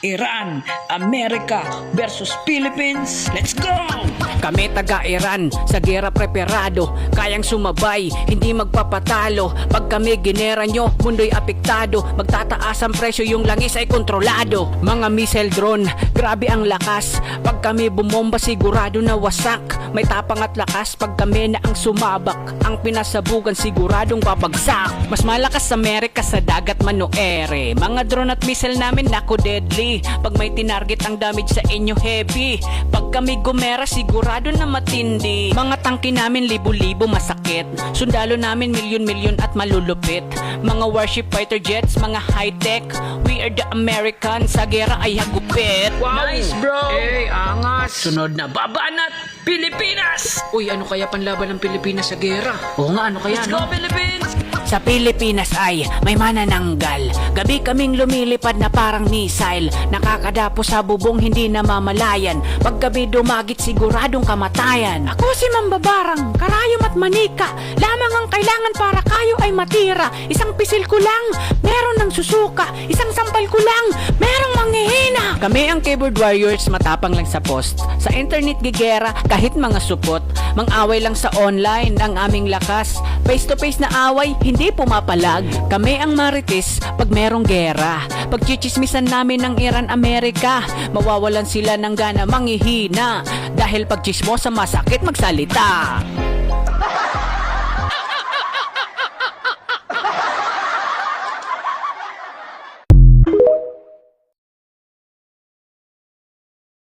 Iran, Amerika versus Philippines. Let's go! Kami taga-Iran, sa gera preparado, kayang sumabay, hindi magpapatalo. Pag kami ginera nyo, mundo'y apektado. Magtataas ang presyo, yung langis ay kontrolado. Mga missile drone, grabe ang lakas. Pag kami bumomba, sigurado na wasak. May tapang at lakas, pag kami na ang sumabak. Ang pinasabugan, siguradong babagsak. Mas malakas Amerika sa dagat manoere. Mga drone at missile namin, nako deadly. Pag may tinarget, ang damage sa inyo heavy. Pag kami gumera, sigurado na matindi. Mga tangke namin libo-libo masakit. Sundalo namin milyon-milyon at malulupit. Mga warship fighter jets, mga high-tech. We are the Americans, sa gera ay hagupit. Wow! Nice bro! Eh, angas! Sunod na babanat, Pilipinas! Uy, ano kaya panlaban ng Pilipinas sa gera? Oo nga, ano kaya Let's go, Philippines! Sa Pilipinas ay may manananggal. Gabi kaming lumilipad na parang missile. Nakakadapo sa bubong, hindi namamalayan. Pag gabi dumagit, siguradong kamatayan. Ako si Mambabarang, karayom at manika. Lamang ang kailangan para kayo ay matira. Isang pisil ko lang, meron ng susuka. Isang sampal ko lang, merong manghihina. Kami ang keyboard warriors, matapang lang sa post. Sa internet gigera, kahit mga supot. Mang-away lang sa online, ang aming lakas. Face to face na away, hindi pumapalag. Kami ang marites pag merong gera. Pag chichismisan namin ng Iran, Amerika, mawawalan sila ng gana manghihina. Dahil pag chismosa masakit magsalita.